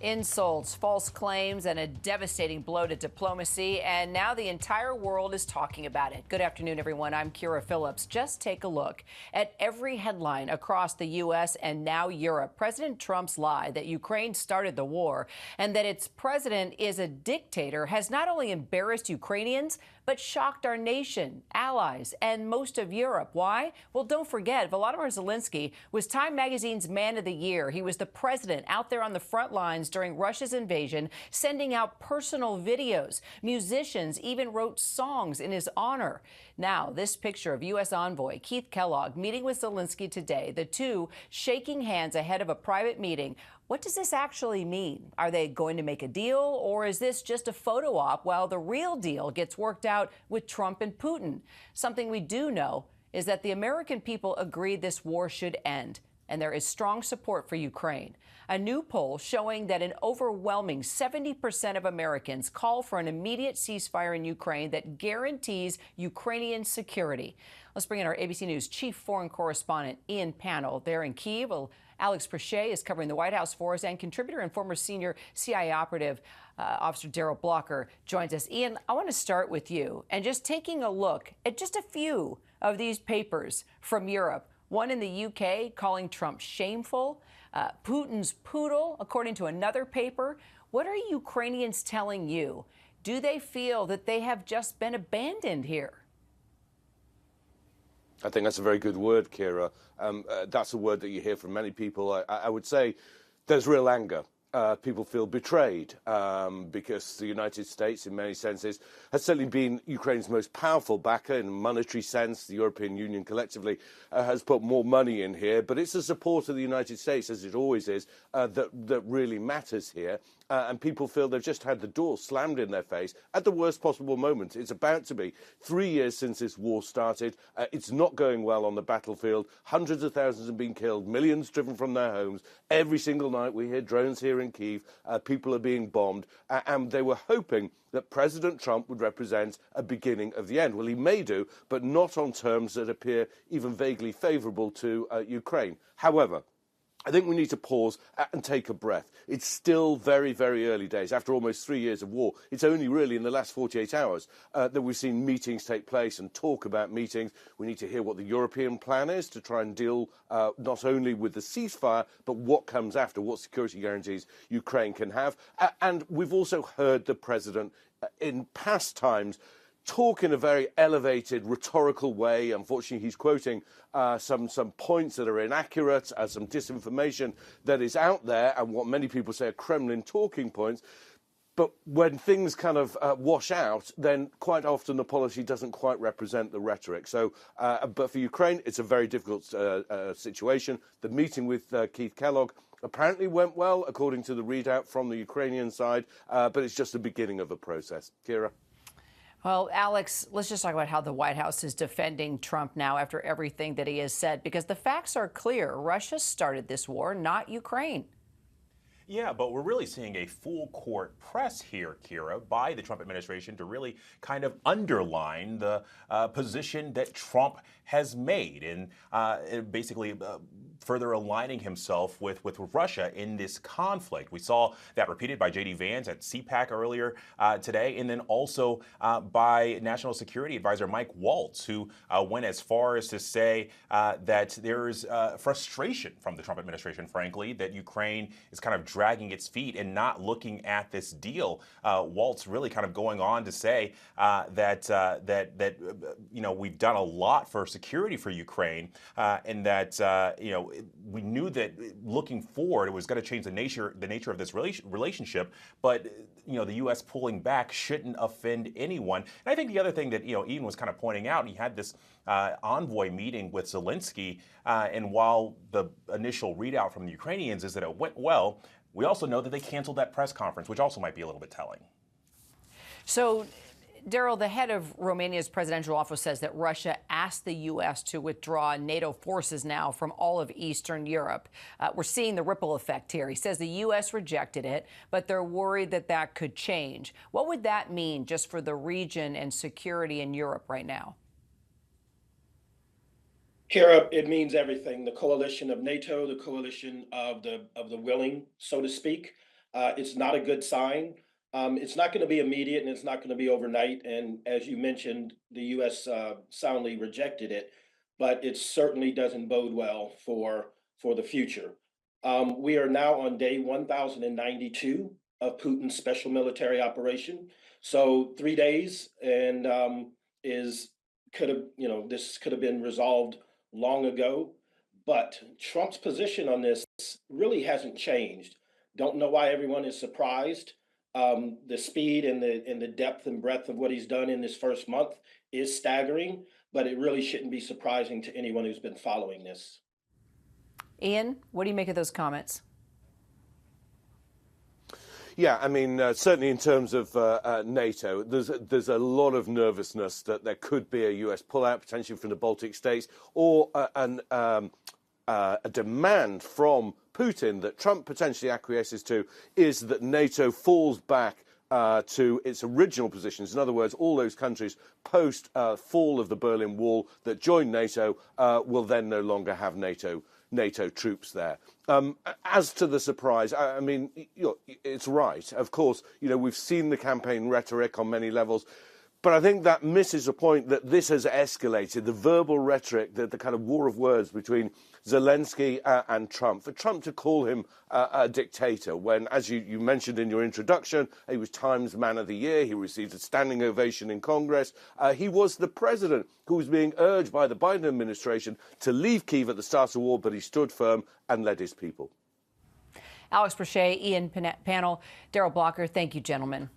Insults, false claims, and a devastating blow to diplomacy. And now the entire world is talking about it. Good afternoon, everyone. I'm Kira Phillips. Just take a look at every headline across the U.S. and now Europe. President Trump's lie that Ukraine started the war and that its president is a dictator has not only embarrassed Ukrainians, but shocked our nation, allies, and most of Europe. Why? Well, don't forget, Volodymyr Zelenskyy was Time Magazine's Man of the Year. He was the president out there on the front lines during Russia's invasion, sending out personal videos. Musicians even wrote songs in his honor. Now, this picture of U.S. envoy Keith Kellogg meeting with Zelenskyy today, the two shaking hands ahead of a private meeting. What does this actually mean? Are they going to make a deal, or is this just a photo op while the real deal gets worked out with Trump and Putin? Something we do know is that the American people agree this war should end, and there is strong support for Ukraine. A new poll showing that an overwhelming 70% of Americans call for an immediate ceasefire in Ukraine that guarantees Ukrainian security. Let's bring in our ABC News chief foreign correspondent, Ian Pannell, there in Kyiv. Well, Alex Prochet is covering the White House for us, and contributor and former senior CIA operative Officer Darrell Blocker joins us. Ian, I want to start with you and just taking a look at just a few of these papers from Europe. One in the UK calling Trump shameful, Putin's poodle, according to another paper. What are Ukrainians telling you? Do they feel that they have just been abandoned here? I think that's a very good word, Kira. That's a word that you hear from many people. I would say there's real anger. People feel betrayed because the United States, in many senses, has certainly been Ukraine's most powerful backer in a monetary sense. The European Union collectively has put more money in here, but it's the support of the United States, as it always is, that really matters here. And people feel they've just had the door slammed in their face at the worst possible moment. It's about to be 3 years since this war started. It's not going well on the battlefield. Hundreds of thousands have been killed, millions driven from their homes. Every single night we hear drones here in Kyiv. People are being bombed. And they were hoping that President Trump would represent a beginning of the end. Well, he may do, but not on terms that appear even vaguely favourable to Ukraine. However, I think we need to pause and take a breath. It's still very, very early days. After almost 3 years of war, it's only really in the last 48 hours that we've seen meetings take place and talk about meetings. We need to hear what the European plan is to try and deal not only with the ceasefire, but what comes after, what security guarantees Ukraine can have. And we've also heard the president in past times talk in a very elevated, rhetorical way. Unfortunately, he's quoting some points that are inaccurate, some disinformation that is out there, and what many people say are Kremlin talking points. But when things kind of wash out, then quite often the policy doesn't quite represent the rhetoric. So, but for Ukraine, it's a very difficult situation. The meeting with Keith Kellogg apparently went well, according to the readout from the Ukrainian side, but it's just the beginning of a process. Kira? Well, Alex, let's just talk about how the White House is defending Trump now after everything that he has said, because the facts are clear. Russia started this war, not Ukraine. Yeah, but we're really seeing a full court press here, Kira, by the Trump administration to really kind of underline the position that Trump has made and basically further aligning himself with Russia in this conflict. We saw that repeated by J.D. Vance at CPAC earlier today, and then also by National Security Advisor Mike Waltz, who went as far as to say that there's frustration from the Trump administration, frankly, that Ukraine is kind of dragging its feet and not looking at this deal. Waltz really kind of going on to say that we've done a lot for security for Ukraine, and that we knew that looking forward it was going to change the nature of this relationship, but the U.S. pulling back shouldn't offend anyone. And I think the other thing that Ian was kind of pointing out, he had this envoy meeting with Zelenskyy, and while the initial readout from the Ukrainians is that it went well, we also know that they canceled that press conference, which also might be a little bit telling. So, Darrell, the head of Romania's presidential office says that Russia asked the U.S. to withdraw NATO forces now from all of Eastern Europe. We're seeing the ripple effect here. He says the U.S. rejected it, but they're worried that that could change. What would that mean just for the region and security in Europe right now? Kira, it means everything. The coalition of NATO, the coalition of the willing, so to speak. It's not a good sign. It's not going to be immediate and it's not going to be overnight. And as you mentioned, the U.S. Soundly rejected it, but it certainly doesn't bode well for the future. We are now on day 1092 of Putin's special military operation. So 3 days and this could have been resolved long ago. But Trump's position on this really hasn't changed. Don't know why everyone is surprised. The speed and the depth and breadth of what he's done in this first month is staggering, but it really shouldn't be surprising to anyone who's been following this. Ian, what do you make of those comments? Yeah, I mean, certainly in terms of NATO, there's a lot of nervousness that there could be a US pullout potentially from the Baltic states, or a demand from Putin that Trump potentially acquiesces to is that NATO falls back to its original positions. In other words, all those countries post fall of the Berlin Wall that joined NATO will then no longer have NATO troops there. As to the surprise, I mean, it's right. Of course, we've seen the campaign rhetoric on many levels, but I think that misses the point that this has escalated, the verbal rhetoric, the kind of war of words between Zelenskyy and Trump. For Trump to call him a dictator when, as you mentioned in your introduction, he was Times Man of the Year, he received a standing ovation in Congress. He was the president who was being urged by the Biden administration to leave Kyiv at the start of the war, but he stood firm and led his people. Alex Brochet, Ian Pannell, Darrell Blocker, thank you, gentlemen.